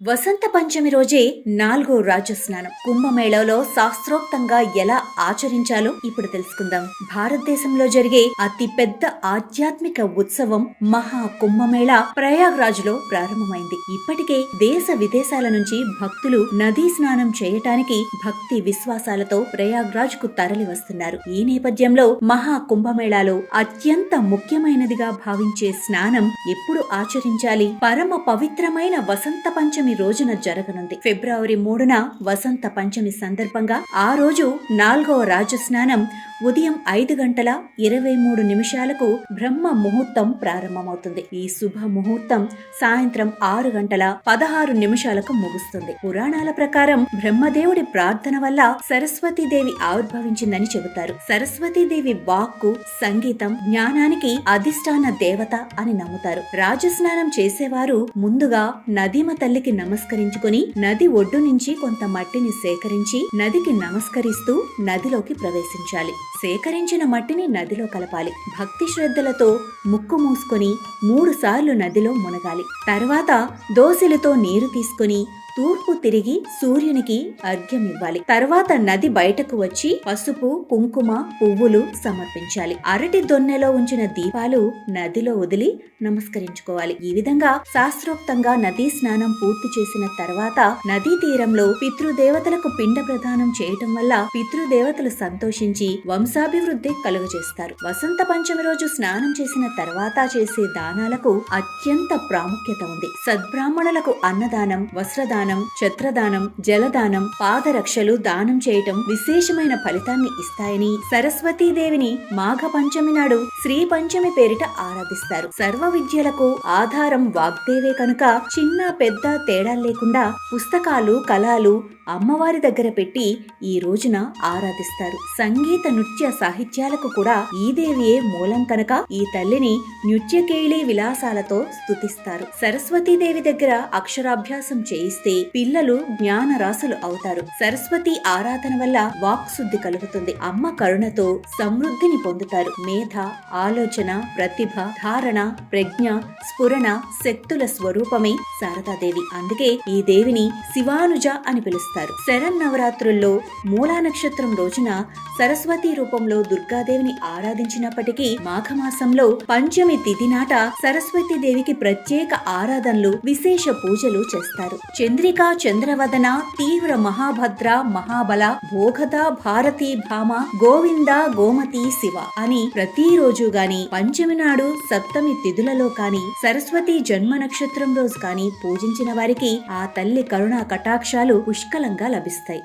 వసంత పంచమి రోజే 4వ రాజస్నానం కుంభమేళలో శాస్త్రోక్తంగా ఎలా ఆచరించాలో ఇప్పుడు తెలుసుకుందాం. భారతదేశంలో జరిగే అతి పెద్ద ఆధ్యాత్మిక ఉత్సవం మహా కుంభమేళ ప్రయాగ్రాజ్ లో ప్రారంభమైంది. ఇప్పటికే దేశ విదేశాల నుంచి భక్తులు నదీ స్నానం చేయటానికి భక్తి విశ్వాసాలతో ప్రయాగ్రాజ్ కు తరలి వస్తున్నారు. ఈ నేపథ్యంలో మహా కుంభమేళాలో అత్యంత ముఖ్యమైనదిగా భావించే స్నానం ఎప్పుడు ఆచరించాలి? పరమ పవిత్రమైన వసంత పంచమి రోజున జరగనుంది. ఫిబ్రవరి 3న వసంత పంచమి సందర్భంగా ఆ రోజు 4వ రాజస్నానం ఉదయం 5:23 బ్రహ్మ ముహూర్తం ప్రారంభమవుతుంది. ఈ శుభ ముహూర్తం సాయంత్రం 6:16 ముగుస్తుంది. పురాణాల ప్రకారం బ్రహ్మదేవుడి ప్రార్థన వల్ల సరస్వతీదేవి ఆవిర్భవించిందని చెబుతారు. సరస్వతీదేవి వాక్కు, సంగీతం, జ్ఞానానికి అధిష్టాన దేవత అని నమ్ముతారు. రాజస్నానం చేసేవారు ముందుగా నదీమ తల్లికి నమస్కరించుకుని నది ఒడ్డు నుంచి కొంత మట్టిని సేకరించి నదికి నమస్కరిస్తూ నదిలోకి ప్రవేశించాలి. సేకరించిన మట్టిని నదిలో కలపాలి. భక్తి శ్రద్ధలతో ముక్కు మూసుకొని 3 సార్లు నదిలో మునగాలి. తర్వాత దోసెలతో నీరు తీసుకుని తూర్పు తిరిగి సూర్యునికి అర్ఘ్యమివ్వాలి. తర్వాత నది బయటకు వచ్చి పసుపు, కుంకుమ, పువ్వులు సమర్పించాలి. అరటి దొన్నెలో ఉంచిన దీపాలు నదిలో వదిలి నమస్కరించుకోవాలి. ఈ విధంగా శాస్త్రోక్తంగా నదీ స్నానం పూర్తి చేసిన తర్వాత నదీ తీరంలో పితృదేవతలకు పిండ ప్రదానం చేయటం వల్ల పితృదేవతలు సంతోషించి వంశాభివృద్ధి కలుగజేస్తారు. వసంత పంచమి రోజు స్నానం చేసిన తర్వాత చేసే దానాలకు అత్యంత ప్రాముఖ్యత ఉంది. సద్బ్రాహ్మణులకు అన్నదానం, వస్త్రదానం, ఛత్రదానం, జలదానం, పాదరక్షలు దానం చేయటం విశేషమైన ఫలితాన్ని ఇస్తాయని సరస్వతీదేవిని మాఘ పంచమి నాడు శ్రీ పంచమి పేరిట ఆరాధిస్తారు. సర్వ విద్యలకు ఆధారం వాగ్దేవే కనుక చిన్న పెద్ద తేడా లేకుండా పుస్తకాలు, కళాలు అమ్మవారి దగ్గర పెట్టి ఈ రోజున ఆరాధిస్తారు. సంగీత, నృత్య, సాహిత్యాలకు కూడా ఈ దేవియే మూలం కనుక ఈ తల్లిని నృత్యకేళి విలాసాలతో స్తుతిస్తారు. సరస్వతీదేవి దగ్గర అక్షరాభ్యాసం చేయిస్తే పిల్లలు జ్ఞాన రాసులు అవుతారు. సరస్వతి ఆరాధన వల్ల వాక్ శుద్ధి కలుగుతుంది. అమ్మ కరుణతో సమృద్ధిని పొందుతారు. మేధ, ఆలోచన, ప్రతిభ, ధారణ, ప్రజ్ఞ, స్ఫురణ శక్తుల స్వరూపమే శారదాదేవి. అందుకే ఈ దేవిని శివానుజ అని పిలుస్తారు. శరన్నవరాత్రుల్లో మూలా నక్షత్రం రోజున సరస్వతి రూపంలో దుర్గాదేవిని ఆరాధించినప్పటికీ మాఘమాసంలో పంచమి తిథి నాట సరస్వతీదేవికి ప్రత్యేక ఆరాధనలు, విశేష పూజలు చేస్తారు. చంద్రిక, చంద్రవదన, తీవ్ర మహాభద్ర, మహాబల, భోగద, భారతి, భామ, గోవింద, గోమతి, శివ అని ప్రతిరోజు గాని పంచమి నాడు సప్తమి తిథులలో కాని సరస్వతి జన్మ నక్షత్రం రోజు కాని పూజించిన వారికి ఆ తల్లి కరుణా కటాక్షాలు పుష్కలంగా లభిస్తాయి.